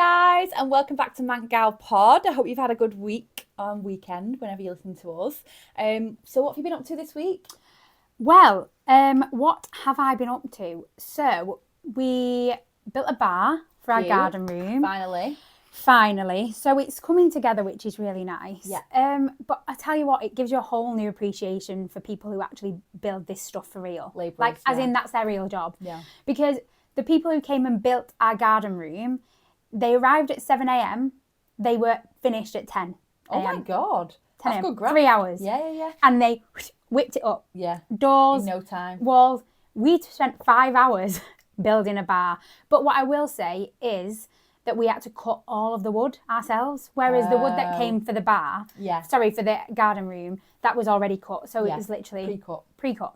guys, and welcome back to Manc Pod. I hope you've had a good week on weekend whenever you listen to us. So what have you been up to this week? Well, what have I been up to? So we built a bar for our garden room. Finally. So it's coming together, which is really nice. Yeah. But I tell you what, it gives you a whole new appreciation for people who actually build this stuff for real. Labourers, as in that's their real job. Yeah. Because the people who came and built our garden room, they arrived at 7 a.m. They were finished at 10 a.m. Oh my God. 10 That's good graft. 3 hours. Yeah. And they whipped it up. Yeah. Doors. In no time. Walls. We spent 5 hours building a bar. But what I will say is that we had to cut all of the wood ourselves, whereas the wood that came for the bar, for the garden room, that was already cut. So it was literally pre-cut.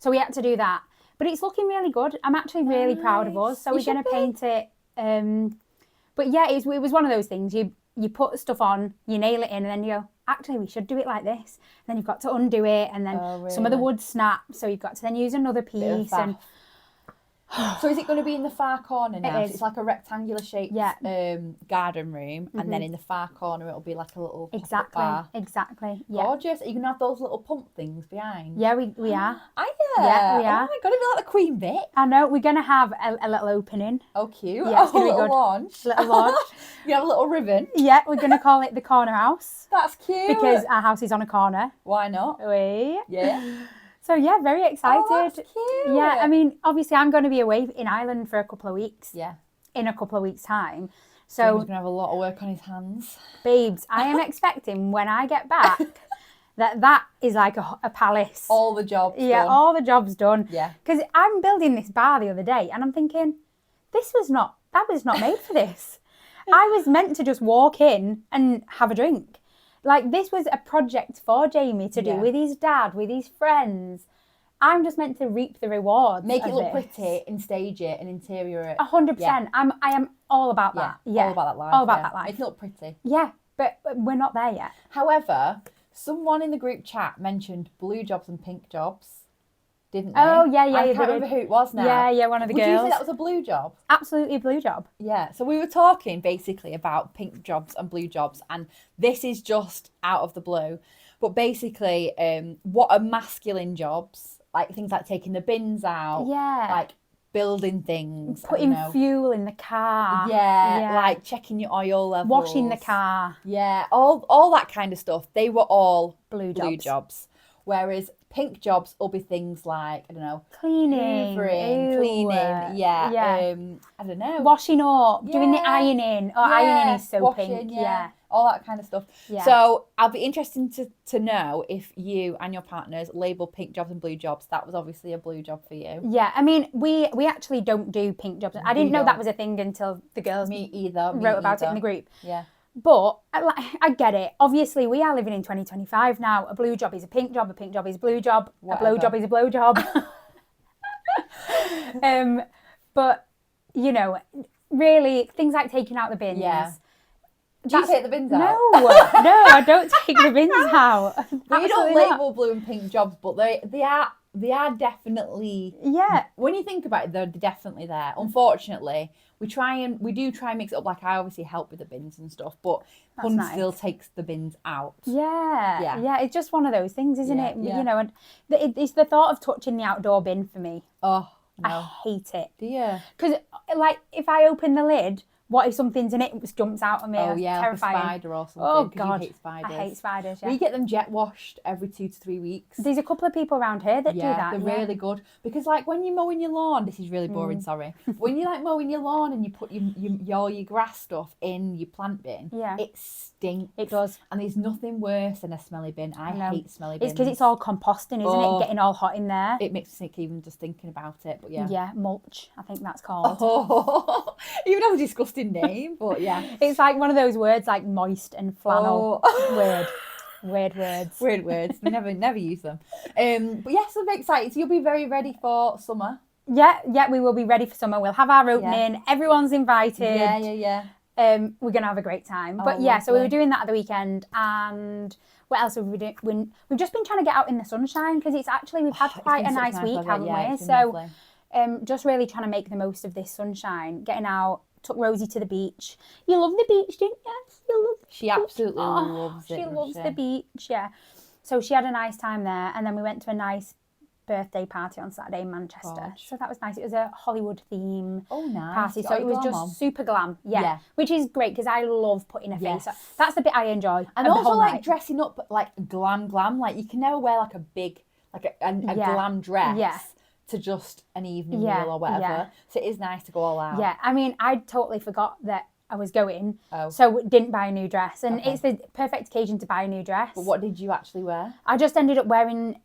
So we had to do that. But it's looking really good. I'm actually really proud of us. So we're going to paint it. But yeah, it was one of those things. You put stuff on, you nail it in, and then you go, actually, we should do it like this. And then you've got to undo it, and then some of the wood snaps, so you've got to then use another piece. And so is it going to be in the far corner now? It is. It's like a rectangular shaped garden room, and then in the far corner it'll be like a little bar. Exactly. Yeah. Gorgeous. Are you going to have those little pump things behind? Yeah, we are. Are you? Yeah, we are. Oh my God, it'll be like the Queen bit. I know. We're going to have a little opening. Oh, cute. Yeah, it's a going to be little good. launch. Little launch. You have a little ribbon. Yeah, we're going to call it the corner house. That's cute. Because our house is on a corner. Why not? Yeah. So yeah, very excited. Oh, that's cute. Yeah, I mean, obviously I'm going to be away in Ireland for a couple of weeks. Yeah. In a couple of weeks' time. So Jamie's going to have a lot of work on his hands. Babes, I am expecting when I get back that is like a palace. All the jobs done. Yeah, all the jobs done. Yeah. Because I'm building this bar the other day and I'm thinking, that was not made for this. I was meant to just walk in and have a drink. Like, this was a project for Jamie to do with his dad, with his friends. I'm just meant to reap the rewards. Make it look pretty and stage it and interior it. 100%. Yeah. I am all about that. Yeah. All about that life. All about that life. Make it look pretty. Yeah, but we're not there yet. However, someone in the group chat mentioned blue jobs and pink jobs. Didn't they? Oh, yeah. I can't remember who it was now. Yeah, one of the girls. Would you say that was a blue job? Absolutely a blue job. Yeah, so we were talking basically about pink jobs and blue jobs, and this is just out of the blue. But basically, what are masculine jobs? Like things like taking the bins out. Yeah. Like building things. Putting fuel in the car. Yeah, like checking your oil levels. Washing the car. Yeah, all that kind of stuff. They were all blue jobs. Whereas pink jobs will be things like, I don't know, cleaning, cleaning, I don't know, washing up, doing the ironing. Ironing is so washing, pink. All that kind of stuff. Yeah. So I'll be interested to know if you and your partners label pink jobs and blue jobs. That was obviously a blue job for you. Yeah, I mean, we actually don't do pink jobs. I didn't know that was a thing until the girls wrote about it in the group. Yeah. But I get it. Obviously, we are living in 2025 now. A blue job is a pink job. A pink job is a blue job. Whatever. A blow job is a blow job. But, you know, really, things like taking out the bins. Yeah. Do you take the bins out? No, I don't take the bins out. We don't label blue and pink jobs, but they are definitely. Yeah. When you think about it, they're definitely there. Unfortunately, we do try and mix it up. Like I obviously help with the bins and stuff, but Hun still takes the bins out. Yeah. It's just one of those things, isn't it? Yeah. You know, and it's the thought of touching the outdoor bin for me. Oh, no. I hate it. Do you? Because, like, if I open the lid, what if something's in it? It just jumps out at me. Oh, yeah, terrifying. like a spider or something. Oh, God. You hate spiders. I hate spiders, yeah. We get them jet washed every 2 to 3 weeks. There's a couple of people around here that do that. They're really good. Because, like, when you're mowing your lawn, this is really boring, sorry. When you're, like, mowing your lawn and you put your grass stuff in your plant bin, it stinks. It does. And there's nothing worse than a smelly bin. I hate smelly bins. It's because it's all composting, isn't it? Getting all hot in there. It makes me sick even just thinking about it, but yeah. Yeah, mulch, I think that's called. Oh, even has a disgusting name, but yeah. It's like one of those words like moist and flannel. Weird words. Weird words. We never use them. But yes, I'm excited. So you'll be very ready for summer. Yeah, we will be ready for summer. We'll have our opening. Yeah. Everyone's invited. Yeah. We're going to have a great time. But yeah, so we were doing that at the weekend. And what else have we been doing? We've just been trying to get out in the sunshine because we've had quite a nice week, haven't we? So just really trying to make the most of this sunshine, getting out, took Rosie to the beach. You love the beach, didn't you? You love She absolutely loves it. She loves the beach, yeah. So she had a nice time there, and then we went to a nice birthday party on Saturday in Manchester. So that was nice. It was a Hollywood theme party. So it was just super glam. Yeah. Which is great because I love putting a face on. That's the bit I enjoy. And also like dressing up like glam. Like you can never wear like a big, like a glam dress to just an evening meal or whatever. Yeah. So it is nice to go all out. Yeah. I mean, I totally forgot that I was going, so didn't buy a new dress. And it's the perfect occasion to buy a new dress. But what did you actually wear? I just ended up wearing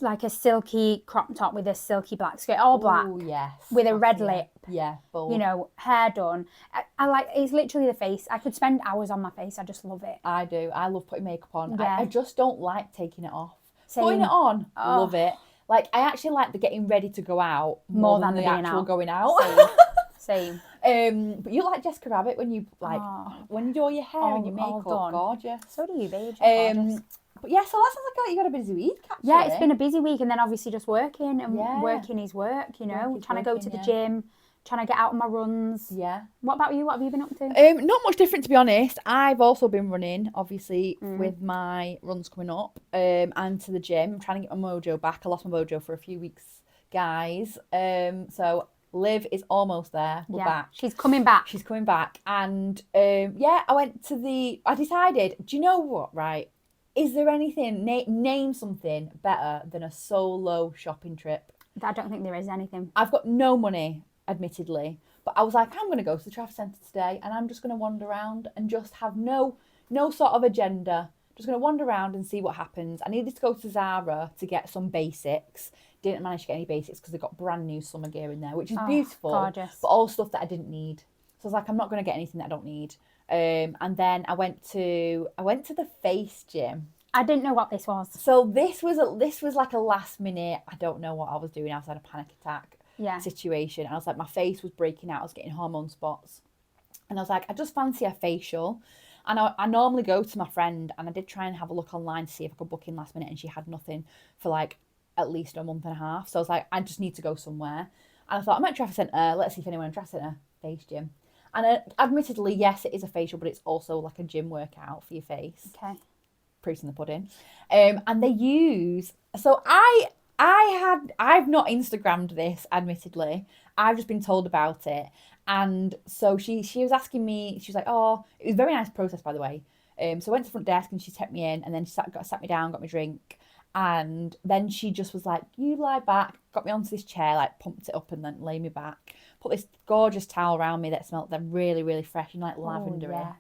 like a silky crop top with a silky black skirt, all black. Oh, yes. With a red lip. Yeah, bold. You know, hair done. I like, it's literally the face. I could spend hours on my face. I just love it. I do. I love putting makeup on. Yeah. I just don't like taking it off. Same. Putting it on, love it. Like, I actually like the getting ready to go out more than the actual going out. Same. But you like Jessica Rabbit when you like when you do all your hair and your makeup, gorgeous. So do you, babe. Gorgeous. But yeah, so that sounds like you got a busy week, actually. Yeah, it's been a busy week, and then obviously just working, and working is work, you know, trying to go to the gym, trying to get out on my runs. Yeah. What about you? What have you been up to? Not much different, to be honest. I've also been running, obviously, with my runs coming up, and to the gym. I'm trying to get my mojo back. I lost my mojo for a few weeks, guys. So Liv is almost there. We're back. She's coming back. She's coming back. And I decided, do you know what, right? Is there anything, name something better than a solo shopping trip? I don't think there is anything. I've got no money, admittedly, but I was like, I'm going to go to the Trafford Centre today and I'm just going to wander around and just have no sort of agenda. Just going to wander around and see what happens. I needed to go to Zara to get some basics. Didn't manage to get any basics because they got brand new summer gear in there, which is beautiful. Gorgeous. But all stuff that I didn't need. So I was like, I'm not going to get anything that I don't need. And then I went to the face gym. I didn't know what this was. So this was like a last minute, I don't know what I was doing. I was had a panic attack situation. And I was like, my face was breaking out. I was getting hormone spots. And I was like, I just fancy a facial. And I normally go to my friend, and I did try and have a look online to see if I could book in last minute, and she had nothing for like at least a month and a half. So I was like, I just need to go somewhere. And I thought, I'm at Trafford Centre. Let's see if anyone in Trafford Centre face gym. And admittedly, yes, it is a facial, but it's also like a gym workout for your face. Okay. Proofs in the pudding. And they use, so I've not Instagrammed this, admittedly. I've just been told about it. And so she was asking me, she was like, oh, it was a very nice process, by the way. So I went to the front desk and she took me in, and then she sat me down, got me a drink. And then she just was like, you lie back, got me onto this chair, like pumped it up and then lay me back. Put this gorgeous towel around me that smelled then really, really fresh and like lavender.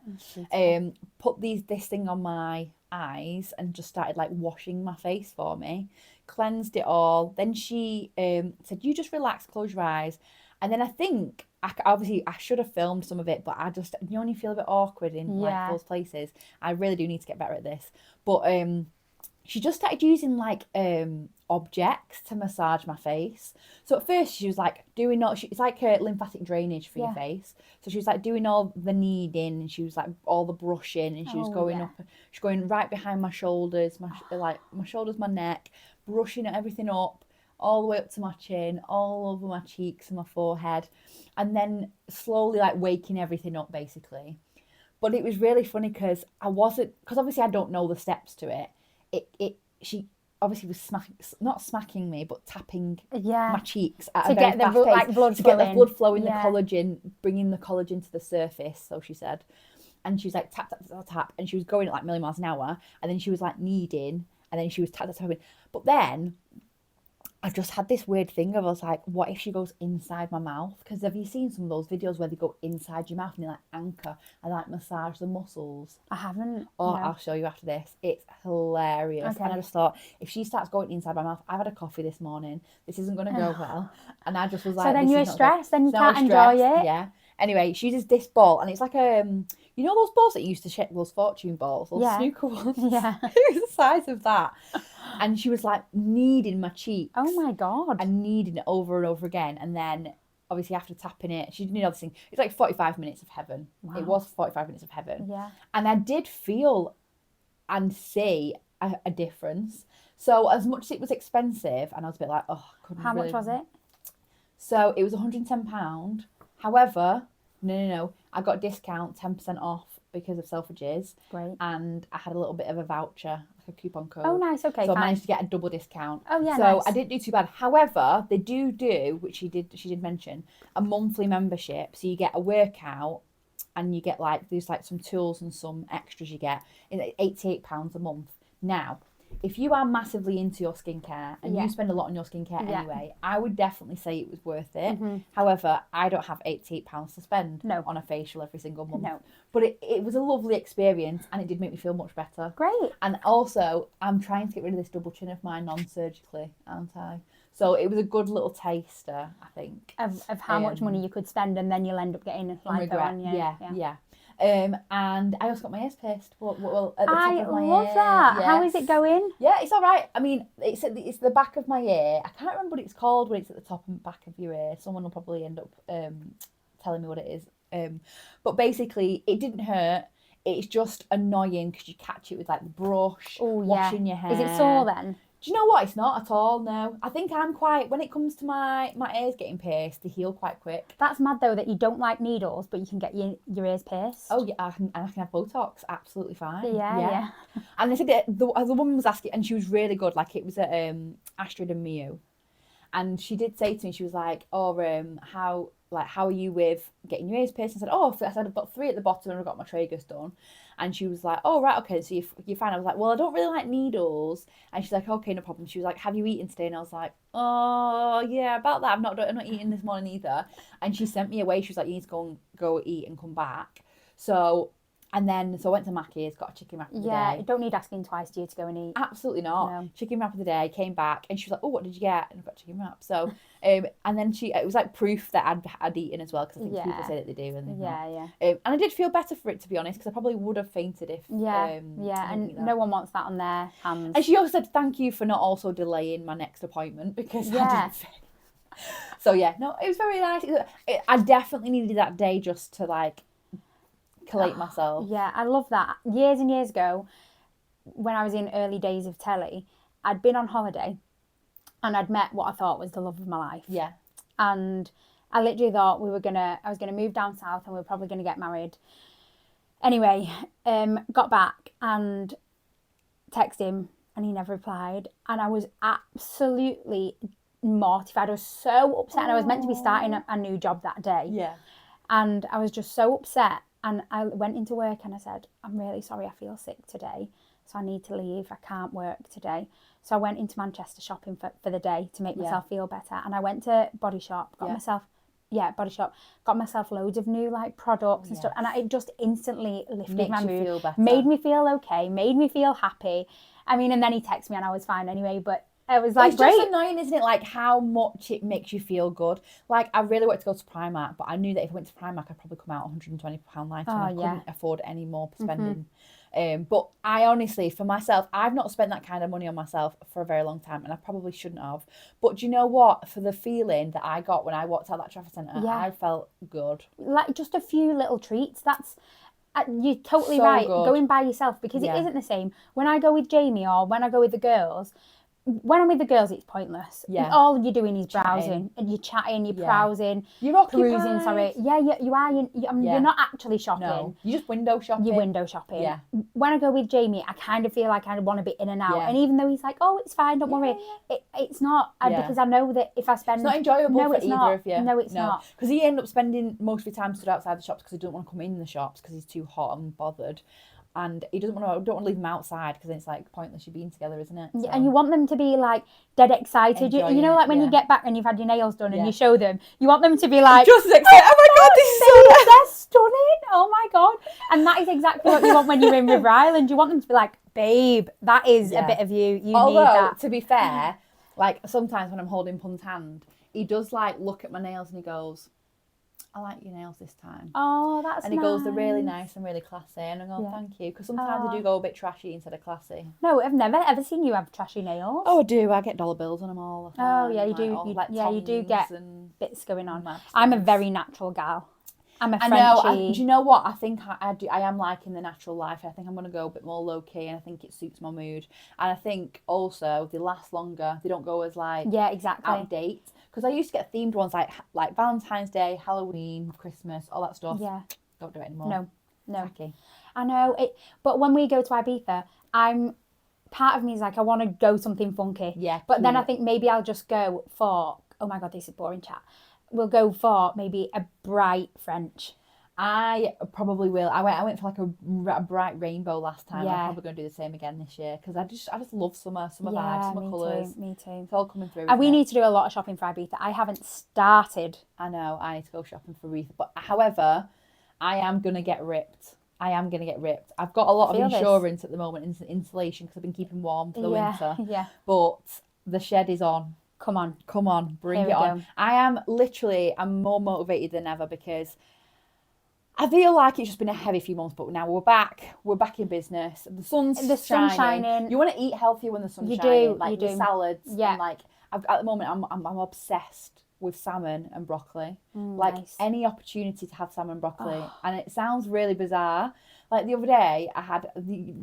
Put this thing on my eyes and just started like washing my face for me. Cleansed it all. Then she said, you just relax, close your eyes. And then I think, obviously I should have filmed some of it, but I just, you know, when you feel a bit awkward in like those places, I really do need to get better at this. But she just started using like objects to massage my face. So at first she was like doing it's like a lymphatic drainage for your face. So she was like doing all the kneading, and she was like all the brushing, and she was going up, she's going right behind my shoulders, my shoulders, my neck, brushing everything up, all the way up to my chin, all over my cheeks and my forehead, and then slowly like waking everything up basically. But it was really funny because obviously I don't know the steps to it. She obviously was not smacking me, but tapping my cheeks at a very fast pace like blood to get the blood flowing, the collagen, bringing the collagen to the surface. So she said, and she was like tap tap tap tap, and she was going at like a million miles an hour, and then she was like kneading, and then she was tap tap tapping. But then I just had this weird thing of, I was like, what if she goes inside my mouth? Because have you seen some of those videos where they go inside your mouth and they like anchor and like massage the muscles? I haven't. Oh, no. I'll show you after this. It's hilarious. Okay. And I just thought, if she starts going inside my mouth, I've had a coffee this morning. This isn't going to go well. And I just was like, so then you're stressed, then you can't enjoy it. Yeah. Anyway, she uses this ball, and it's like you know those balls that you used to shake, those fortune balls, those snooker ones? Yeah. It was the size of that. And she was like kneading my cheeks. Oh my God. And kneading it over and over again. And then obviously after tapping it, she did another thing. It's like 45 minutes of heaven. Wow. It was 45 minutes of heaven. Yeah. And I did feel and see a difference. So as much as it was expensive, and I was a bit like, oh, I couldn't How much was it? So it was £110. However, No. I got a discount, 10% off because of Selfridges. Great. And I had a little bit of a voucher, like a coupon code. Oh, nice. Okay, so fine. I managed to get a double discount. Oh, yeah, so nice. I didn't do too bad. However, they do, which she did mention, a monthly membership. So you get a workout and you get like, there's like some tools and some extras you get in £88 a month. Now, if you are massively into your skincare and you spend a lot on your skincare anyway, I would definitely say it was worth it. However, I don't have £88 to spend on a facial every single month. No. But it was a lovely experience and it did make me feel much better. Great. And also, I'm trying to get rid of this double chin of mine non-surgically, aren't I? So it was a good little taster, I think. Of how much money you could spend, and then you'll end up getting lipo on you. Yeah. And I also got my ears pierced. Well, at the top of my ear. I love that. Yes. How is it going? Yeah, it's all right. I mean, it's the back of my ear. I can't remember what it's called when it's at the top and back of your ear. Someone will probably end up telling me what it is. But basically, it didn't hurt. It's just annoying because you catch it with like the brush, washing your hair. Is it sore then? Do you know what? It's not at all, no. I think I'm quite, when it comes to my ears getting pierced, they heal quite quick. That's mad though that you don't like needles, but you can get your ears pierced. Oh yeah, I can have Botox, absolutely fine. Yeah. And they said the woman was asking, and she was really good, like it was at Astrid and Mio. And she did say to me, she was like, how are you with getting your ears pierced? I said, I've got 3 at the bottom and I've got my tragus done. And she was like, oh, right, okay, so you're fine. I was like, well, I don't really like needles. And she's like, okay, no problem. She was like, have you eaten today? And I was like, oh, yeah, about that. I'm not eating this morning either. And she sent me away. She was like, you need to go eat and come back. So I went to Mackie's, got a chicken wrap of the day. Yeah, you don't need asking twice, do you, to go and eat? Absolutely not. No. Chicken wrap of the day, came back, and she was like, oh, what did you get? And I got chicken wrap. So, and then it was like proof that I'd eaten as well, because I think people say that they do. And and I did feel better for it, to be honest, because I probably would have fainted if... and no one wants that on their hands. And she also said, thank you for not also delaying my next appointment, because I didn't faint. So, no, it was very nice. I definitely needed that day just to, like, collate myself. Yeah, I love that. Years and years ago, when I was in early days of telly, I'd been on holiday and I'd met what I thought was the love of my life. Yeah. And I literally thought I was gonna move down south and we were probably gonna get married. Anyway, got back and texted him and he never replied. And I was absolutely mortified. I was so upset. And I was meant to be starting a new job that day. Yeah. And I was just so upset. And I went into work and I said, I'm really sorry, I feel sick today. So I need to leave. I can't work today. So I went into Manchester shopping for the day to make myself feel better. And I went to Body Shop, got myself loads of new like products and stuff. And it just instantly lifted my mood, made me feel okay, made me feel happy. I mean, and then he texted me and I was fine anyway, but it was like, great. It's just annoying, isn't it? Like how much it makes you feel good. Like I really wanted to go to Primark, but I knew that if I went to Primark, I'd probably come out £120 lighter, and I couldn't afford any more spending. But I honestly, for myself, I've not spent that kind of money on myself for a very long time, and I probably shouldn't have. But do you know what? For the feeling that I got when I walked out that traffic centre, I felt good. Like just a few little treats. That's you're totally right. Good. Going by yourself, because it isn't the same when I go with Jamie or when I go with the girls. When I'm with the girls, it's pointless. Yeah. All you're doing is browsing, and you're chatting, you're browsing, you're perusing. Sorry, you are. You're not actually shopping. No, you're just window shopping. You're window shopping. Yeah. When I go with Jamie, I kind of feel like I want to be in and out. And even though he's like, "Oh, it's fine, don't worry," it's not because I know that if I spend, it's not enjoyable for either of you. No, it's not. Because he ended up spending most of his time stood outside the shops because he didn't want to come in the shops because he's too hot and bothered. And he don't want to leave them outside because it's like pointless you being together, isn't it? So. Yeah, and you want them to be like dead excited. You know, like when you get back and you've had your nails done and you show them, you want them to be like, just as excited. Oh my God, this is so nice. They're stunning. Oh my God. And that is exactly what you want when you're in River Island. You want them to be like, babe, that is a bit of you. Although, need that. To be fair, like sometimes when I'm holding Pun's hand, he does like look at my nails and he goes, I like your nails this time. Oh, that's nice. And he goes, they're really nice and really classy. And I go, thank you. Because sometimes they do go a bit trashy instead of classy. No, I've never ever seen you have trashy nails. Oh, I do. I get dollar bills on them all the time. Oh, yeah, you do. Like You do get bits going on. I'm a very natural gal. I'm a I know. Frenchie. Do you know what? I think I am liking the natural life. I think I'm going to go a bit more low key, and I think it suits my mood. And I think also they last longer. They don't go as like exactly out of date. Because I used to get themed ones like Valentine's Day, Halloween, Christmas, all that stuff. Yeah. Don't do it anymore. No. Tacky. I know it. But when we go to Ibiza, part of me is like, I want to go something funky. Yeah. But then I think maybe I'll just go for, oh my God, this is boring chat. We'll go for maybe a bright French. I probably will. I went for like a bright rainbow last time. Yeah. I'm probably going to do the same again this year because I just love summer vibes, summer colours. Me too. It's all coming through. And we need to do a lot of shopping for Ibiza. I haven't started. I know. I need to go shopping for Ibiza. But however, I am going to get ripped. I've got a lot of insurance at the moment, insulation, because I've been keeping warm for the winter. Yeah. But the shed is on. Come on, bring it on. I'm more motivated than ever because I feel like it's just been a heavy few months, but now we're back in business. The sun's shining. You want to eat healthier when the sun's shining. Like the salads. Yeah. And like at the moment, I'm obsessed with salmon and broccoli. Nice. Any opportunity to have salmon and broccoli. And it sounds really bizarre. Like the other day, I had the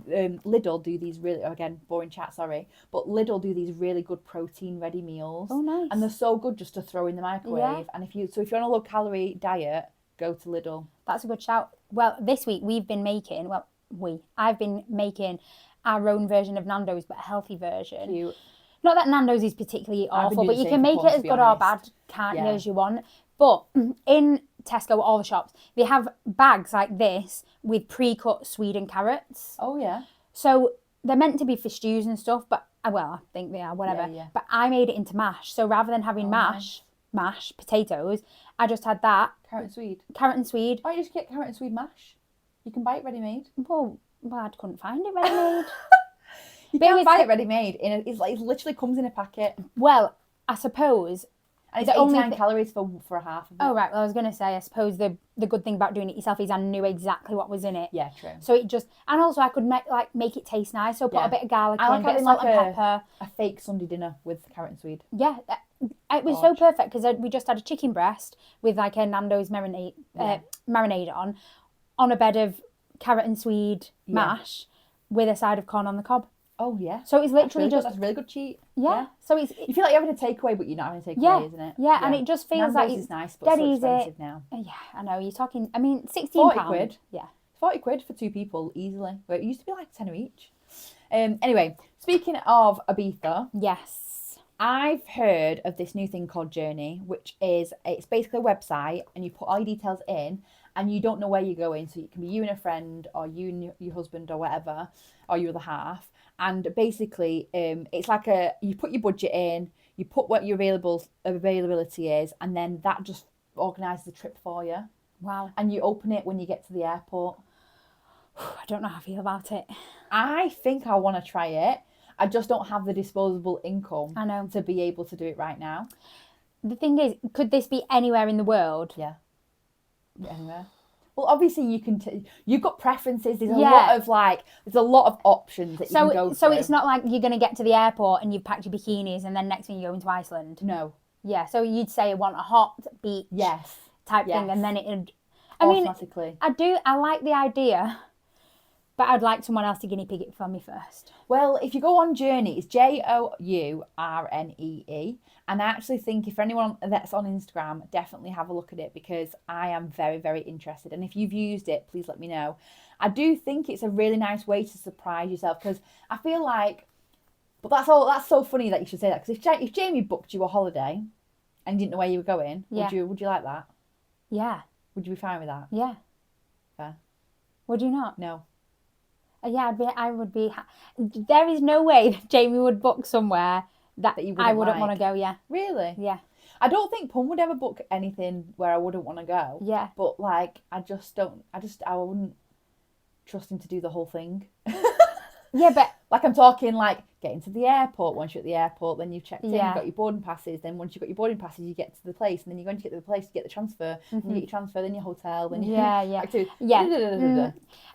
Lidl do these really, again, boring chat, sorry, but Lidl do these really good protein ready meals. Oh, nice. And they're so good just to throw in the microwave. Yeah. And if you're on a low calorie diet, go to Lidl. That's a good shout. Well, this week I've been making our own version of Nando's, but a healthy version. Cute. Not that Nando's is particularly awful, but you can make it as good or bad, can't you, as you want. But in Tesco, all the shops, they have bags like this with pre-cut Sweden carrots. Oh, yeah. So they're meant to be for stews and stuff, but, well, I think they are, whatever. Yeah. But I made it into mash. So rather than having mash, potatoes, I just had that. Carrot and swede. Why don't you just get carrot and swede mash? You can buy it ready-made. Well, I couldn't find it ready-made. You can't buy it ready-made. It literally comes in a packet. Well, I suppose. And it's 89 calories for a half of it. Oh, right. Well, I was going to say, I suppose the good thing about doing it yourself is I knew exactly what was in it. Yeah, true. So it just, and also I could make it taste nice. So put a bit of garlic in, a bit of salt and pepper. A fake Sunday dinner with carrot and swede. Yeah. It was so perfect because we just had a chicken breast with like a Nando's marinade on a bed of carrot and swede mash with a side of corn on the cob. Oh, yeah. So it's literally that's a really good cheat. Yeah. So you feel like you're having a takeaway, but you're not having a takeaway, isn't it? Yeah, and it just feels Nando's like it's nice, but so expensive now. Yeah, I know. You're talking, I mean, £16. 40 quid. Yeah. 40 quid for two people, easily. Well, it used to be like 10 each. Anyway, speaking of Ibiza. Yes. I've heard of this new thing called Journey, which is, it's basically a website and you put all your details in and you don't know where you're going. So it can be you and a friend or you and your husband or whatever, or your other half. And basically, it's like you put your budget in, you put what your availability is, and then that just organises the trip for you. Wow. And you open it when you get to the airport. I don't know how I feel about it. I think I want to try it. I just don't have the disposable income to be able to do it right now. The thing is, could this be anywhere in the world? Yeah. Anywhere. Well, obviously you can. You've got preferences. There's a lot of options that you can go through. So it's not like you're going to get to the airport and you've packed your bikinis and then next thing you go into Iceland. No. Yeah. So you'd say you want a hot beach. Type thing, and then it'd. Automatically. I like the idea, but I'd like someone else to guinea pig it for me first. Well, if you go on Journey, it's Journee. And I actually think if anyone that's on Instagram, definitely have a look at it because I am very, very interested. And if you've used it, please let me know. I do think it's a really nice way to surprise yourself because I feel like, but that's so funny that you should say that because if Jamie booked you a holiday and didn't know where you were going, would you like that? Yeah. Would you be fine with that? Yeah. Fair. Would you not? No. Yeah, I would be. There is no way that Jamie would book somewhere that I wouldn't want to go. Yeah. Really? Yeah. I don't think Pum would ever book anything where I wouldn't want to go. Yeah. But like, I wouldn't trust him to do the whole thing. Yeah, but like I'm talking like getting to the airport. Once you're at the airport, then you've checked in, Yeah. you've got your boarding passes. Then once you've got your boarding passes, you get to the place, and then you're going to get to the place to get the transfer. And you get your transfer, then your hotel, then Yeah.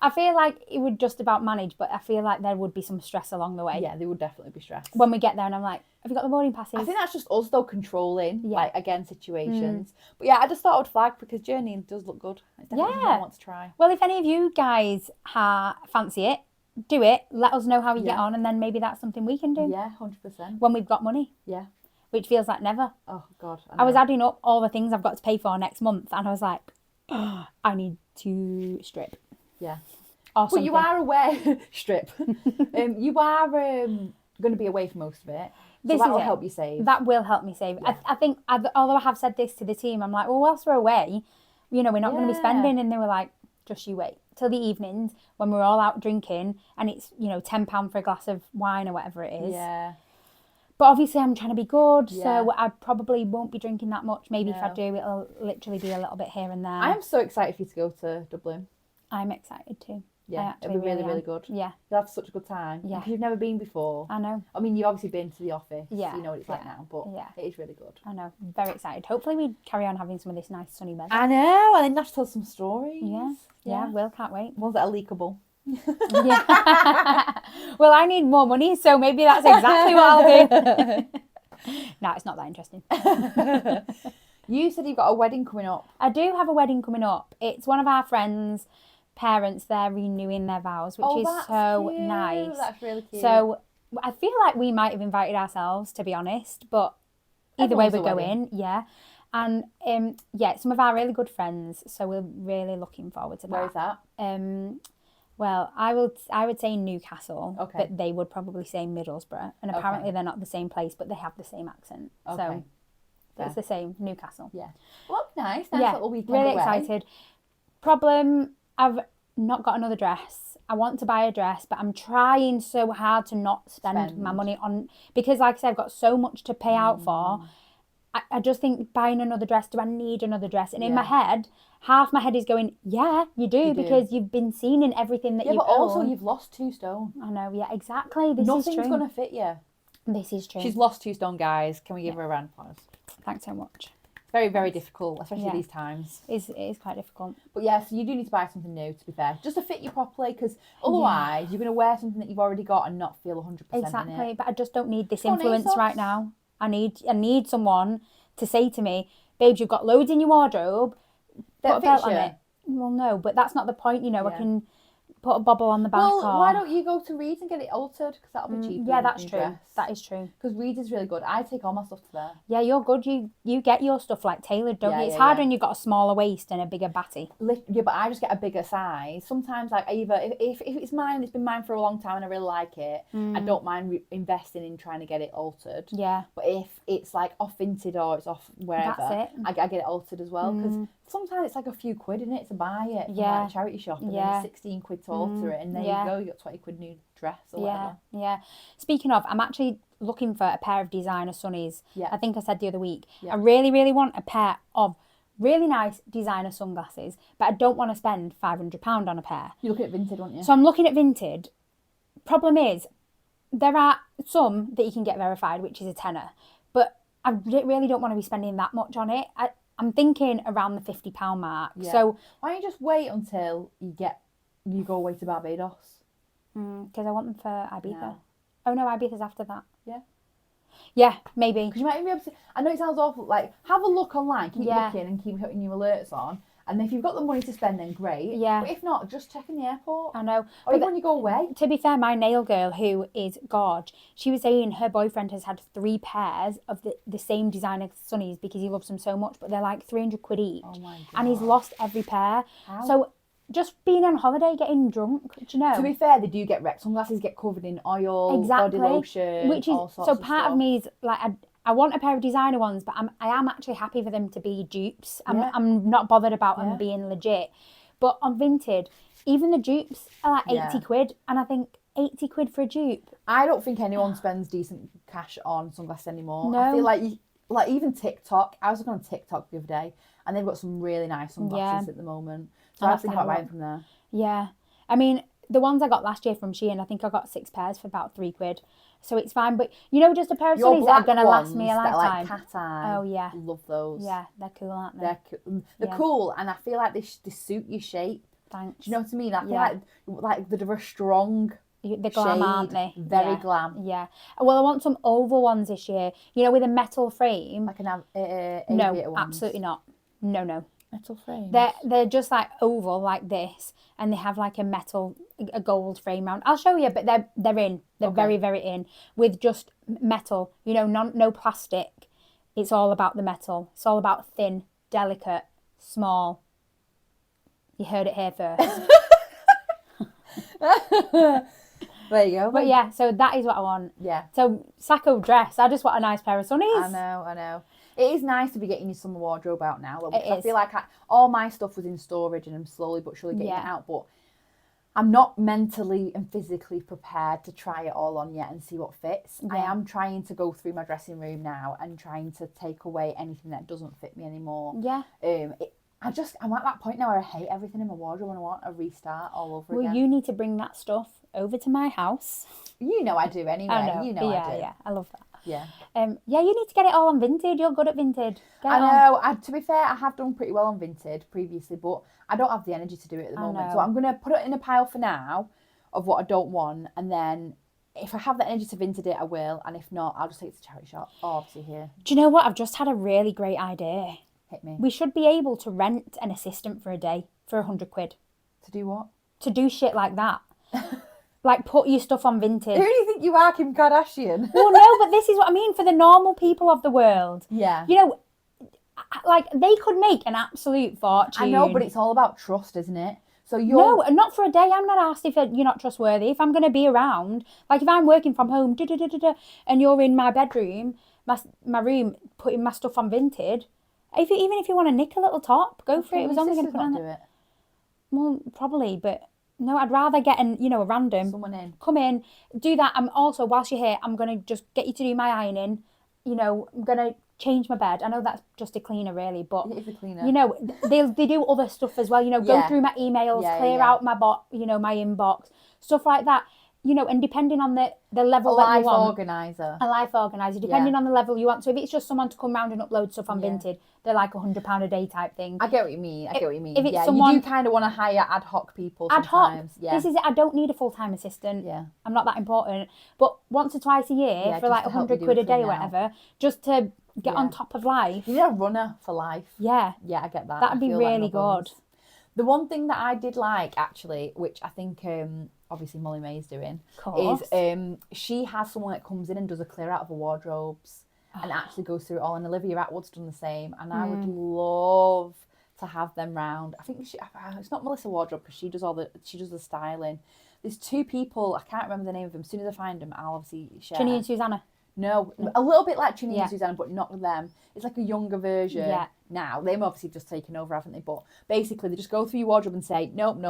I feel like it would just about manage, but I feel like there would be some stress along the way. Yeah, there would definitely be stress when we get there, and I'm like, have you got the boarding passes? I think that's just us though controlling, like again situations. But yeah, I just thought I would flag because Journey does look good. It's definitely something I want to try. Well, if any of you guys fancy it, do it. Let us know how you get on, and then maybe that's something we can do. Yeah, 100%. When we've got money. Yeah. Which feels like never. Oh God. I was adding up all the things I've got to pay for next month, and I was like, oh, I need to strip. Yeah. Or but you are away strip. You are going to be away for most of it. So that will help you save. That will help me save. Yeah. I think, although I have said this to the team, I'm like, well, whilst we're away, we're not going to be spending. And they were like, just you wait till the evenings when we're all out drinking and it's, £10 for a glass of wine or whatever it is. Yeah. But obviously I'm trying to be good, so I probably won't be drinking that much. Maybe if I do, it'll literally be a little bit here and there. I am so excited for you to go to Dublin. I'm excited too. Yeah, it'll be really, really good. Yeah. You'll have such a good time. Yeah. Because you've never been before. I know. I mean, you've obviously been to the office. Yeah. You know what it's like now, but it is really good. I know. I'm very excited. Hopefully we carry on having some of this nice sunny weather. I know. And then you have to tell some stories. Yeah, Will, can't wait. Ones that are leakable. Yeah. Well, I need more money, so maybe that's exactly what I'll do. No, it's not that interesting. You said you've got a wedding coming up. I do have a wedding coming up. It's one of our friends' parents. They're renewing their vows, which is so cute. nice. That's really cute. So I feel like we might have invited ourselves, to be honest, but either way we're going. Yeah. And some of our really good friends. So we're really looking forward to that. Where is that? Well, I would say Newcastle, but they would probably say Middlesbrough. And apparently they're not the same place, but they have the same accent. So it's the same, Newcastle. Yeah. Well, nice. Nice little weekend really away. Excited. Problem, I've not got another dress. I want to buy a dress, but I'm trying so hard to not spend my money on, because like I said, I've got so much to pay out for. I just think buying another dress, do I need another dress? And in my head, half my head is going, yeah, you do, because you've been seen in everything that you own. Yeah, but also you've lost 2 stone. I know, yeah, exactly. Nothing's going to fit you. This is true. She's lost 2 stone, guys. Can we give her a round of applause? Thanks so much. Very, very difficult, especially these times. It is quite difficult. But yeah, so you do need to buy something new, to be fair, just to fit you properly, because otherwise you're going to wear something that you've already got and not feel 100% exactly, in it. But I just don't need this influence right now. I need someone to say to me, babes, you've got loads in your wardrobe, put a belt on it. Well, no, but that's not the point, I can put a bobble on the back. Well, why don't you go to Reed's and get it altered? Because that'll be cheaper. Yeah, that's true. That is true. Because Reed's is really good. I take all my stuff to there. Yeah, you're good. You get your stuff like tailored, don't you? It's harder when you've got a smaller waist and a bigger batty. Yeah, but I just get a bigger size. Sometimes, like, either if it's mine, it's been mine for a long time and I really like it, I don't mind investing in trying to get it altered. Yeah. But if it's like off Vinted or it's off wherever, that's it. I get it altered as well. Because sometimes it's like a few quid in it to buy it from like a charity shop, and then it's 16 quid to alter it, and there you go, you got 20 quid new dress or whatever. Yeah. Speaking of, I'm actually looking for a pair of designer sunnies. Yeah. I think I said the other week. Yeah. I really, really want a pair of really nice designer sunglasses, but I don't want to spend £500 on a pair. You're looking at Vinted, aren't you? So I'm looking at Vinted. Problem is, there are some that you can get verified, which is a tenner, but I really don't want to be spending that much on it. I'm thinking around the £50 mark. Yeah. So why don't you just wait until you go away to Barbados? Because I want them for Ibiza. No. Oh no, Ibiza's after that. Yeah. Yeah, maybe. Because you might even be able to. I know it sounds awful. Like, have a look online, keep looking, and keep putting your alerts on. And if you've got the money to spend, then great. Yeah. But if not, just check in the airport. I know. Or even when you go away. To be fair, my nail girl, who is gorge, she was saying her boyfriend has had 3 pairs of the same designer sunnies because he loves them so much, but they're like 300 quid each. Oh my God. And he's lost every pair. How? So just being on holiday, getting drunk, do you know? To be fair, they do get wrecked. Sunglasses get covered in oil, body lotion, which is all sorts of part stuff. of me is like, I want a pair of designer ones, but I am actually happy for them to be dupes. I'm not bothered about them being legit. But on Vinted, even the dupes are like 80 quid, and I think 80 quid for a dupe. I don't think anyone spends decent cash on sunglasses anymore. No. I feel like even TikTok. I was looking on TikTok the other day, and they've got some really nice sunglasses at the moment. So I was thinking about buying from there. Yeah. I mean, the ones I got last year from Shein, I think I got 6 pairs for about £3. So it's fine. But you know, just a pair of sunnies that are going to last me a lifetime. Like cat eye. Oh, yeah. Love those. Yeah, they're cool, aren't they? They're cool, and I feel like they suit your shape. Thanks. Do you know what I mean? I feel like they're a strong the glam, shade. aren't they? Very glam. Yeah. Well, I want some oval ones this year. You know, with a metal frame. Like an aviator No, ones. absolutely not. No. Metal frame. They're just like oval like this, and they have like a gold frame round. I'll show you, but they're in. They're very, very in with just metal. You know, no plastic. It's all about the metal. It's all about thin, delicate, small. You heard it here first. There you go. But yeah, so that is what I want. Yeah. So Sacco dress. I just want a nice pair of sunnies. I know. It is nice to be getting your summer wardrobe out now. Though, I feel like all my stuff was in storage and I'm slowly but surely getting it out. But I'm not mentally and physically prepared to try it all on yet and see what fits. I am trying to go through my dressing room now and trying to take away anything that doesn't fit me anymore. Yeah. I'm at that point now where I hate everything in my wardrobe and I want a restart all over again. Well, you need to bring that stuff over to my house. You know I do anyway. I know. You know I do. Yeah, I love that. Yeah. You need to get it all on Vinted. You're good at Vinted. I know. To be fair, I have done pretty well on Vinted previously, but I don't have the energy to do it at the moment. So I'm going to put it in a pile for now of what I don't want, and then if I have the energy to Vinted it, I will, and if not, I'll just take it to charity shop or obviously here. Do you know what? I've just had a really great idea. Hit me. We should be able to rent an assistant for a day for £100. To do what? To do shit like that. Like, put your stuff on Vinted. Who do you think you are, Kim Kardashian? Well, no, but this is what I mean for the normal people of the world. Yeah. You know, like, they could make an absolute fortune. I know, but it's all about trust, isn't it? So No, not for a day. I'm not asked if you're not trustworthy. If I'm going to be around, like if I'm working from home, and you're in my bedroom, my room, putting my stuff on Vinted, even if you want to nick a little top, go for it. It was only going to put on it. Well, probably, but... No, I'd rather get a random. Someone in. Come in, do that. I'm also, whilst you're here, I'm going to just get you to do my ironing. You know, I'm going to change my bed. I know that's just a cleaner, really, but... It is a cleaner. You know, they do other stuff as well. You know, go through my emails, clear out my my inbox, stuff like that. You know, and depending on the level that you want... A life organiser. Depending on the level you want. So if it's just someone to come round and upload stuff on Vinted, they're like £100 a day type thing. I get what you mean. If it's someone... you do kind of want to hire ad hoc people sometimes. Ad hoc. This is it. I don't need a full-time assistant. Yeah. I'm not that important. But once or twice a year for like £100 a day or whatever, just to get on top of life. You need a runner for life. Yeah. Yeah, I get that. That'd be really good. The one thing that I did like, actually, which I think... obviously Molly May's doing, is she has someone that comes in and does a clear out of the wardrobes and actually goes through it all. And Olivia Atwood's done the same, and I would love to have them round. I think it's not Melissa Wardrobe because she does the styling. There's two people, I can't remember the name of them. As soon as I find them, I'll obviously share. Trini and Susanna. No, a little bit like Trini and Susanna, but not them. It's like a younger version now. They've obviously just taken over, haven't they? But basically, they just go through your wardrobe and say, nope,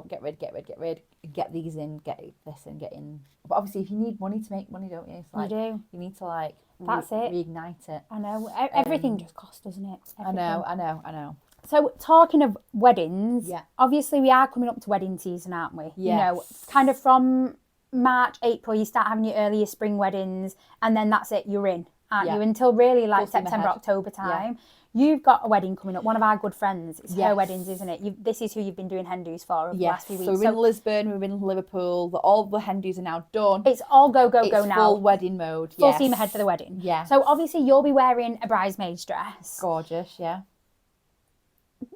get rid, get these in, get this in, get in. But obviously, if you need money to make money, don't you? It's like, you do. You need to like reignite it. I know. Everything just costs, doesn't it? Everything. I know. So talking of weddings, obviously we are coming up to wedding season, aren't we? Yes. You know, kind of from March, April, you start having your earlier spring weddings, and then that's it, you're in, aren't you? Until really like September, October time. You've got a wedding coming up. One of our good friends. It's her weddings, isn't it? This is who you've been doing hen do's for over the last few weeks. So we're in Lisbon, we're in Liverpool. All the hen do's are now done. It's all go now. Full wedding mode. Full steam ahead for the wedding. Yeah. So obviously you'll be wearing a bridesmaid's dress. Gorgeous, yeah.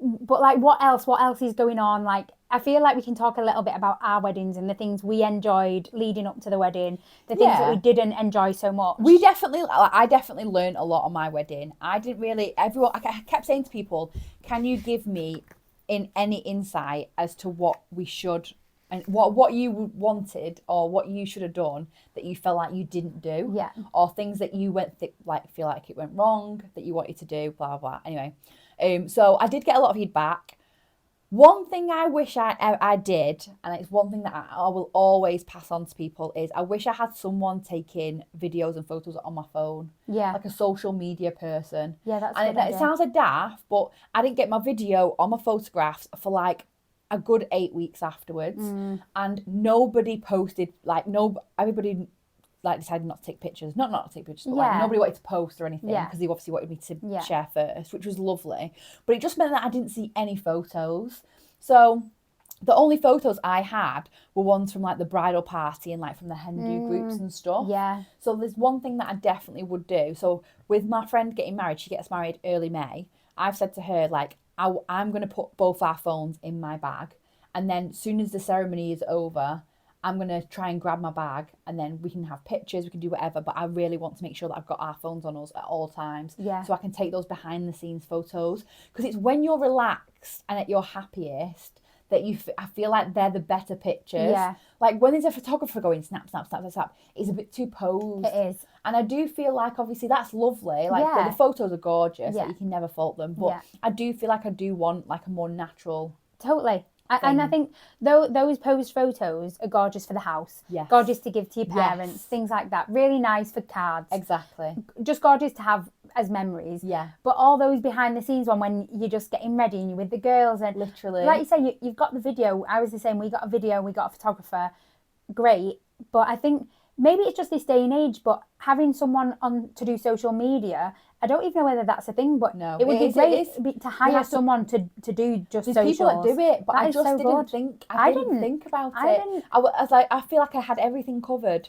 But like, what else is going on? Like, I feel like we can talk a little bit about our weddings and the things we enjoyed leading up to the wedding, the things that we didn't enjoy so much. I definitely learned a lot on my wedding. I kept saying to people, can you give me any insight as to what we should and what you wanted or what you should have done that you felt like you didn't do, or things that you feel like it went wrong that you wanted to do, blah blah. Anyway, so I did get a lot of feedback. One thing I wish I did, and it's one thing that I will always pass on to people, is I wish I had someone taking videos and photos on my phone. Yeah. Like a social media person. Yeah, that's and it sounds like daft, but I didn't get my video or my photographs for like a good 8 weeks afterwards, and nobody posted, like, everybody like decided not to take pictures, not to take pictures, but like nobody wanted to post or anything, because they obviously wanted me to share first, which was lovely. But it just meant that I didn't see any photos. So the only photos I had were ones from like the bridal party and like from the Hindu groups and stuff. Yeah. So there's one thing that I definitely would do. So with my friend getting married, she gets married early May. I've said to her, like, I'm going to put both our phones in my bag. And then as soon as the ceremony is over, I'm going to try and grab my bag, and then we can have pictures, we can do whatever. But I really want to make sure that I've got our phones on us at all times. Yeah. So I can take those behind the scenes photos. Because it's when you're relaxed and at your happiest that I feel like they're the better pictures. Yeah. Like when there's a photographer going snap, snap, snap, snap, snap, it's a bit too posed. It is. And I do feel like, obviously, that's lovely. Like the photos are gorgeous. Like, you can never fault them. But I do feel like I do want like a more natural. Totally. And I think those posed photos are gorgeous for the house. Yes. Gorgeous to give to your parents, things like that. Really nice for cards. Exactly. Just gorgeous to have as memories. Yeah. But all those behind the scenes when you're just getting ready and you're with the girls and literally, like you say, you've got the video. I was the same. We got a video. We got a photographer. Great. But I think maybe it's just this day and age. But having someone on to do social media, I don't even know whether that's a thing. But no, it would be great to hire someone to do just socials. There's people that do it, but I just didn't think. I didn't think about it. I was like, I feel like I had everything covered.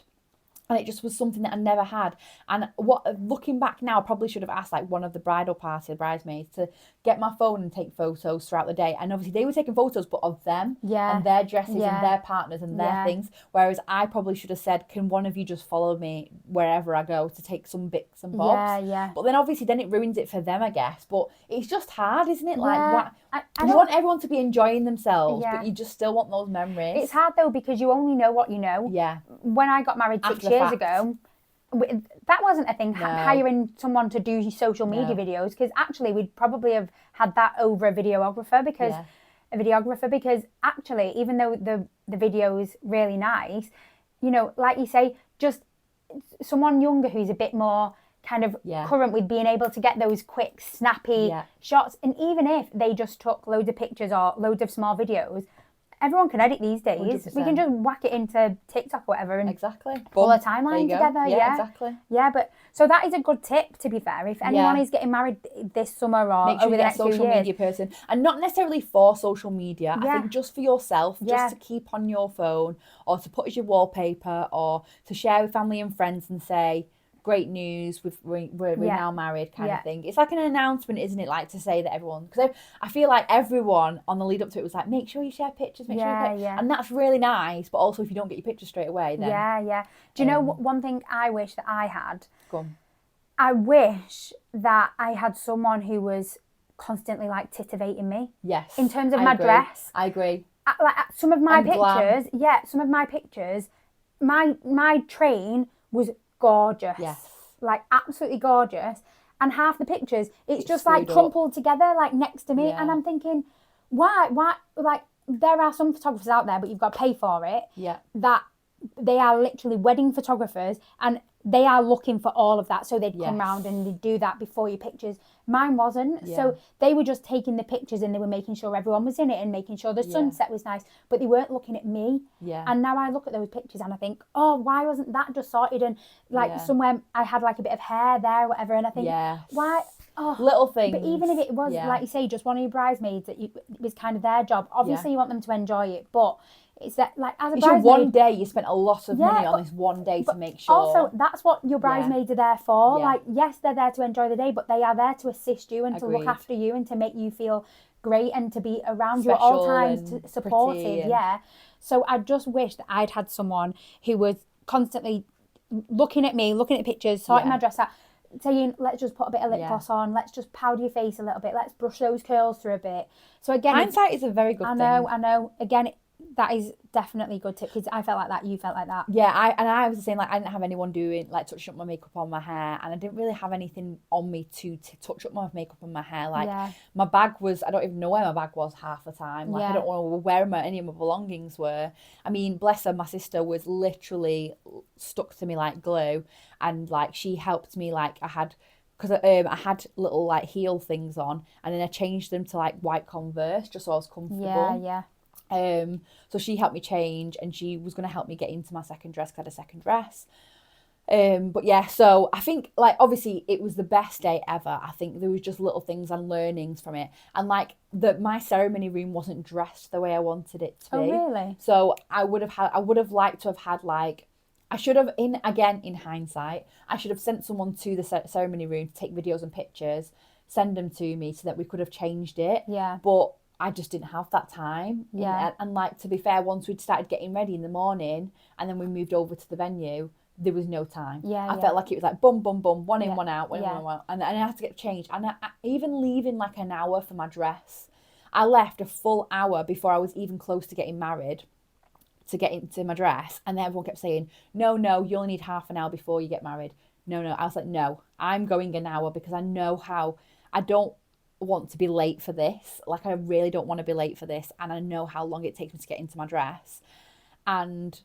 And it just was something that I never had. And looking back now, I probably should have asked like one of the bridal party, the bridesmaids, to get my phone and take photos throughout the day. And obviously they were taking photos, but of them and their dresses and their partners and their things. Whereas I probably should have said, can one of you just follow me wherever I go to take some bits and bobs? Yeah. But then obviously then it ruins it for them, I guess. But it's just hard, isn't it? Like, you want everyone to be enjoying themselves, but you just still want those memories. It's hard though, because you only know what you know. Yeah. When I got married 6 years ago, that wasn't a thing, hiring someone to do social media videos, because actually we'd probably have had that over a videographer, because actually, even though the video is really nice, you know, like you say, just someone younger who's a bit more kind of current with being able to get those quick, snappy shots. And even if they just took loads of pictures or loads of small videos, everyone can edit these days. 100%. We can just whack it into TikTok or whatever and pull Boom. a timeline together. Yeah, exactly. Yeah, but so that is a good tip, to be fair. If anyone is getting married this summer or make sure over you the get next a social few years, media person, and not necessarily for social media. I think just for yourself, just to keep on your phone, or to put as your wallpaper, or to share with family and friends and say, great news, we're now married, kind of thing. It's like an announcement, isn't it? Like to say that everyone, because I feel like everyone on the lead up to it was like, make sure you share pictures, and that's really nice. But also, if you don't get your pictures straight away, then do you know one thing I wish that I had? Go on. I wish that I had someone who was constantly like titivating me. Yes. In terms of my dress. I agree. Like some of my pictures, my train was gorgeous. Yes. Like absolutely gorgeous. And half the pictures, it's just like crumpled together, like next to me. And I'm thinking, why, like, there are some photographers out there, but you've got to pay for it. Yeah. That they are literally wedding photographers, and they are looking for all of that. So they'd come round and they'd do that before your pictures. Mine wasn't. So they were just taking the pictures and they were making sure everyone was in it and making sure the sunset was nice, but they weren't looking at me. Yeah. And now I look at those pictures and I think, oh, why wasn't that just sorted? And like somewhere I had like a bit of hair there or whatever. And I think, why? Oh, little things. But even if it was, like you say, just one of your bridesmaids, it was kind of their job. Obviously you want them to enjoy it, but it's that, like, as a bridesmaid, your one day, you spent a lot of money on this one day to make sure. Also, that's what your bridesmaids are there for. Like, yes, they're there to enjoy the day, but they are there to assist you and to look after you and to make you feel great and to be around you at all times, supportive. So I just wish that I'd had someone who was constantly looking at me, looking at pictures, sorting my dress out, saying, let's just put a bit of lip gloss on, let's just powder your face a little bit, let's brush those curls through a bit. So again, hindsight is a very good thing. I know. Again, that is definitely a good tip, because I felt like that, you felt like that. Yeah, I was saying, like, I didn't have anyone doing, like, touching up my makeup on my hair, and I didn't really have anything on me to touch up my makeup on my hair. Like, my bag was, I don't even know where my bag was half the time. Like, I don't know where any of my belongings were. I mean, bless her, my sister was literally stuck to me like glue, and, like, she helped me, like, I had little, like, heel things on, and then I changed them to, like, white Converse just so I was comfortable. So she helped me change, and she was going to help me get into my second dress, because I had a second dress. But yeah, so I think, like, obviously it was the best day ever. I think there was just little things and learnings from it, and like my ceremony room wasn't dressed the way I wanted it to be. Oh, really? So I would have liked to have had, like, I should have, in hindsight, I should have sent someone to the ceremony room to take videos and pictures, send them to me so that we could have changed it. Yeah. But I just didn't have that time. Yeah. And like, to be fair, once we'd started getting ready in the morning and then we moved over to the venue, there was no time. I felt like it was like boom, boom, boom, one in, one out, one in, one out. And I had to get changed. And I even leaving like an hour for my dress, I left a full hour before I was even close to getting married to get into my dress. And then everyone kept saying, no, you only need half an hour before you get married. No. I was like, no, I'm going an hour, because I know how, I don't want to be late for this. Like, I really don't want to be late for this. And I know how long it takes me to get into my dress. And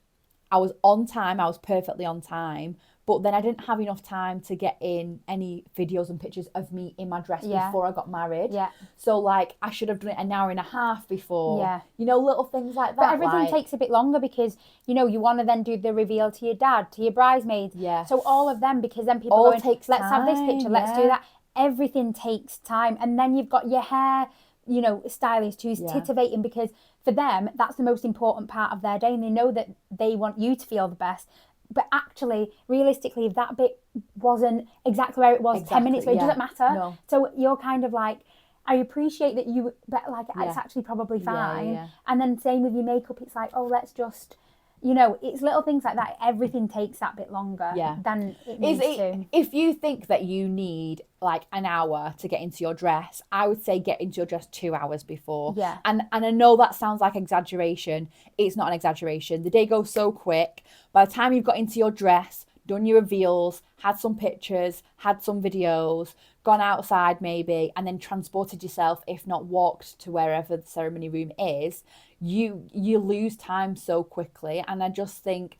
I was on time. I was perfectly on time. But then I didn't have enough time to get in any videos and pictures of me in my dress before I got married. Yeah. So, like, I should have done it an hour and a half before. Yeah. You know, little things like that. But everything takes a bit longer, because, you know, you want to then do the reveal to your dad, to your bridesmaids. Yeah. So all of them, because then people all going, takes let's time, have this picture, let's do that. Everything takes time. And then you've got your hair, you know, stylist who's titivating, because for them, that's the most important part of their day. And they know that they want you to feel the best. But actually, realistically, if that bit wasn't exactly where it was 10 minutes ago, it doesn't matter. No. So you're kind of like, I appreciate that you, but like, it's actually probably fine. Yeah. And then same with your makeup, it's like, oh, let's just, you know, it's little things like that. Everything takes that bit longer than it needs to. If you think that you need like an hour to get into your dress, I would say get into your dress 2 hours before. Yeah. And I know that sounds like exaggeration. It's not an exaggeration. The day goes so quick. By the time you've got into your dress, done your reveals, had some pictures, had some videos, gone outside maybe, and then transported yourself, if not walked to wherever the ceremony room is, you lose time so quickly. And I just think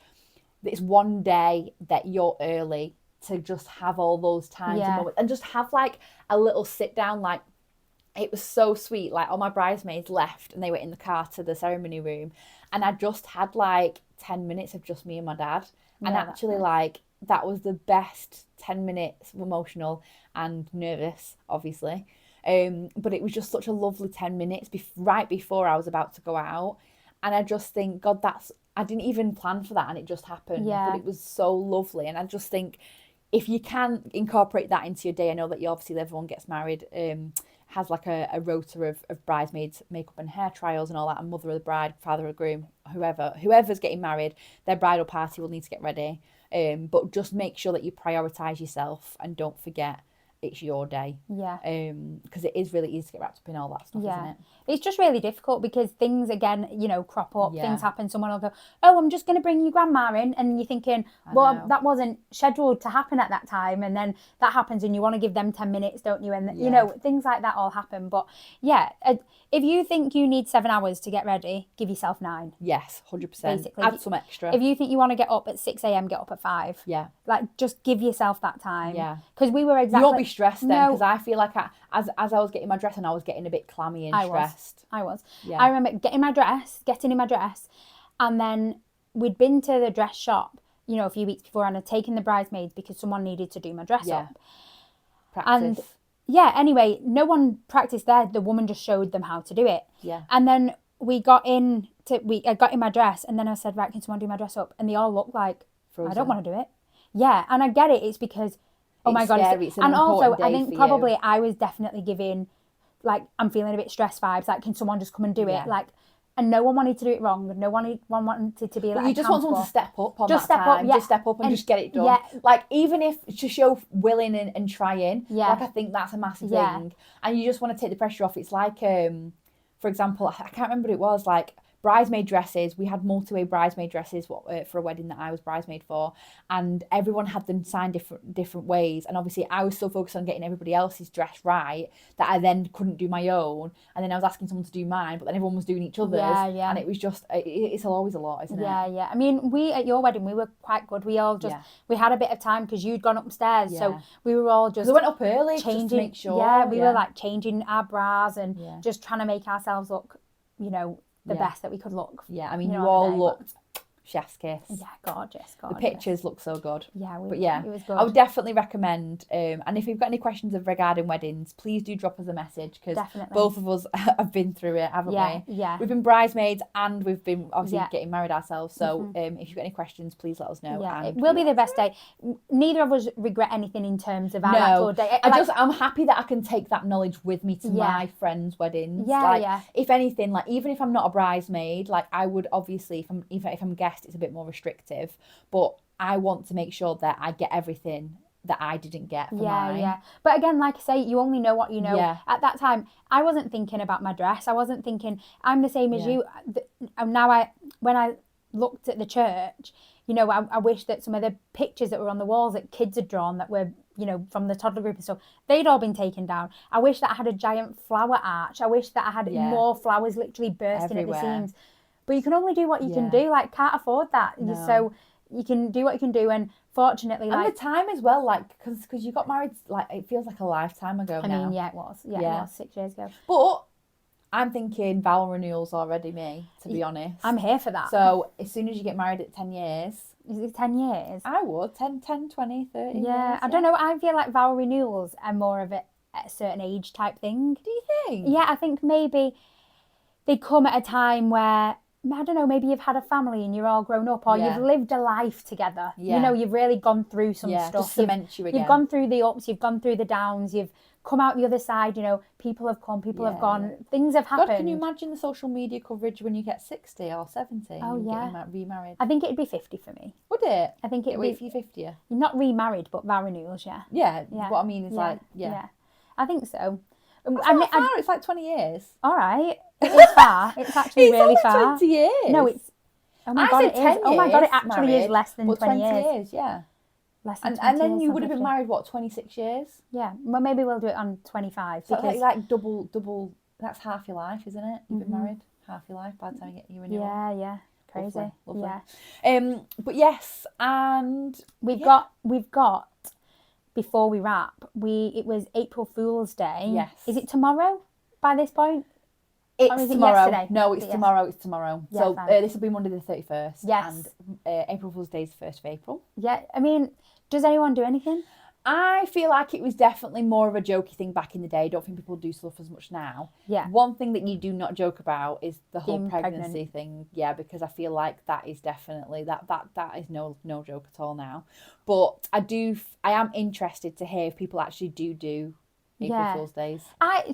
it's one day that you're early to just have all those times and moments, and just have like a little sit down. Like, it was so sweet. Like, all my bridesmaids left and they were in the car to the ceremony room, and I just had like 10 minutes of just me and my dad. And actually, like, that was the best 10 minutes, emotional and nervous, obviously. But it was just such a lovely 10 minutes right before I was about to go out. And I just think, God, I didn't even plan for that, and it just happened. But it was so lovely. And I just think, if you can incorporate that into your day, I know that obviously everyone gets married, has like a rota of bridesmaids, makeup and hair trials and all that, and mother of the bride, father of the groom, whoever's getting married, their bridal party will need to get ready. But just make sure that you prioritise yourself, and don't forget it's your day. Yeah. Because it is really easy to get wrapped up in all that stuff, isn't it? It's just really difficult, because things, again, you know, crop up, things happen. Someone will go, oh, I'm just going to bring your grandma in. And you're thinking, well, that wasn't scheduled to happen at that time. And then that happens, and you want to give them 10 minutes, don't you? And, you know, things like that all happen. But if you think you need 7 hours to get ready, give yourself 9. Yes, 100%. Basically, add some extra. If you think you want to get up at 6 a.m, get up at 5. Yeah. Like, just give yourself that time. Yeah. Because we were exactly... You won't be stressed then, because I feel like as I was getting my dress, and I was getting a bit clammy and stressed. I was. Yeah. I remember getting in my dress, and then we'd been to the dress shop, you know, a few weeks before, and I'd taken the bridesmaids because someone needed to do my dress up. Practice. And anyway, no one practiced there. The woman just showed them how to do it. Yeah. And then I got in my dress, and then I said, right, can someone do my dress up? And they all looked like, I don't want to do it. Yeah, and I get it. It's because, oh my God. It's an and also, I think probably you. I was definitely giving, like, I'm feeling a bit stress vibes. Like, can someone just come and do it? Like, and no one wanted to do it wrong. No one wanted to be like, you just want someone to step up on just that step time. Up, just step up and just get it done. Like, even if to show willing and trying, like, I think that's a massive thing. And you just want to take the pressure off. It's like, for example, I can't remember what it was, like, bridesmaid dresses. We had multi-way bridesmaid dresses for a wedding that I was bridesmaid for, and everyone had them signed different ways. And obviously I was so focused on getting everybody else's dress right that I then couldn't do my own, and then I was asking someone to do mine, but then everyone was doing each other's. And it was just, it's always a lot, isn't it? I mean, we at your wedding, we were quite good. We all just we had a bit of time because you'd gone upstairs, so we were all just, we went up early changing, just to make sure. We were like changing our bras and just trying to make ourselves look, you know, the best that we could look. Yeah, I mean, you all looked chef's kiss. Yeah, gorgeous. The pictures look so good. Yeah, it was good. I would definitely recommend. And if you've got any questions regarding weddings, please do drop us a message, because both of us have been through it, haven't we? Yeah. We've been bridesmaids and we've been obviously getting married ourselves. So if you've got any questions, please let us know. Yeah, it will be the best day. Neither of us regret anything in terms of our actual day. I'm happy that I can take that knowledge with me to my friends' weddings. If anything, like even if I'm not a bridesmaid, like I would obviously, if I'm a guest, it's a bit more restrictive, but I want to make sure that I get everything that I didn't get for mine. Yeah. But again, like I say, you only know what you know. At that time, I wasn't thinking about my dress. I wasn't thinking, I'm the same as you. And now when I looked at the church, you know, I wish that some of the pictures that were on the walls that kids had drawn that were, you know, from the toddler group and stuff, they'd all been taken down. I wish that I had a giant flower arch. I wish that I had more flowers literally bursting at the seams. But you can only do what you can do. Like, can't afford that. No. So you can do what you can do. And fortunately, and the time as well, like, because you got married, like, it feels like a lifetime ago now. I mean, it was. Yeah, it was 6 years ago. But I'm thinking vow renewals already, me, to be honest. I'm here for that. So as soon as you get married at 10 years. Is it 10 years? I would. 10, 20, 30 years. I don't know. I feel like vow renewals are more of a certain age type thing. Do you think? Yeah, I think maybe they come at a time where, I don't know, maybe you've had a family and you're all grown up, or you've lived a life together. You know, you've really gone through some stuff. Just cement you again. You've gone through the ups, you've gone through the downs, you've come out the other side, you know, people have come, people have gone, things have happened. God, can you imagine the social media coverage when you get 60 or 70 and getting remarried? I think it'd be 50 for me. Would it? I think it'd be... be... if you're 50? You're not remarried, but vow renewals, Yeah, what I mean is I think so. It's like 20 years. All right. It's far. It's actually really far. 20 years. No, it's... Oh my God, it is. Oh my God, it actually is less than 20 years. Yeah. Less than 20 and then years, you would have been married, 26 years? Yeah. Well, maybe we'll do it on 25. So because... like double, that's half your life, isn't it? You've been married half your life by the time you get your renewal. Yeah. Crazy. Lovely. Yeah. But yes, and... We've got... Before we wrap, it was April Fool's Day. Yes. Is it tomorrow by this point? It's tomorrow. Yesterday? No, it's tomorrow. It's tomorrow. Yeah, so this will be Monday the 31st. Yes. And April Fool's Day is the 1st of April. Yeah. I mean, does anyone do anything? I feel like it was definitely more of a jokey thing back in the day. I don't think people do stuff as much now. Yeah. One thing that you do not joke about is the whole pregnancy thing. Yeah, because I feel like that is definitely that is no joke at all now. But I am interested to hear if people actually do April Fool's Days.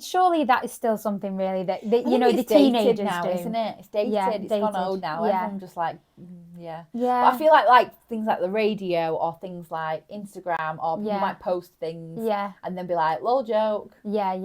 Surely that is still something really that you know the teenagers now, do, isn't it? It's dated. It's gone old now. Yeah. Everyone's just like, yeah. But I feel like things like the radio or things like Instagram or people might post things, and then be like, "Lol, joke." Yeah.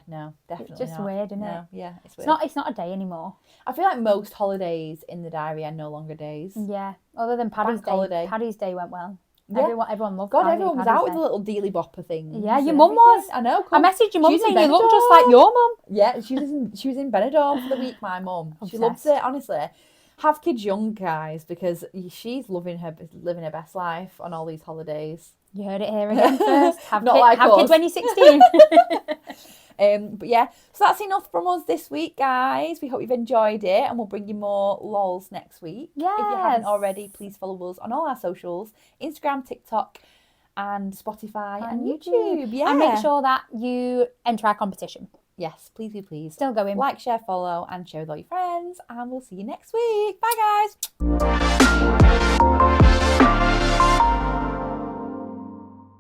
No, definitely. It's just not. weird, isn't it? No, yeah, it's weird. It's not a day anymore. I feel like most holidays in the diary are no longer days. Yeah, other than Paddy's Day. Holiday. Paddy's Day went well. Yeah. Everyone loved God, Paddy, everyone was out with the little dealy bopper thing. Yeah, your mum was. I know. I messaged your mum saying you look just like your mum. Yeah, she was in Benidorm for the week, my mum. She loves it, honestly. Have kids young, guys, because she's living her best life on all these holidays. You heard it here again first. Have kids when you're 16. But yeah, so that's enough from us this week, guys. We hope you've enjoyed it, and we'll bring you more lols next week. Yes. If you haven't already, please follow us on all our socials: Instagram, TikTok, and Spotify and YouTube. Yeah, and make sure that you enter our competition. Yes, please do, please. Still going. Like, share, follow, and share with all your friends. And we'll see you next week. Bye, guys.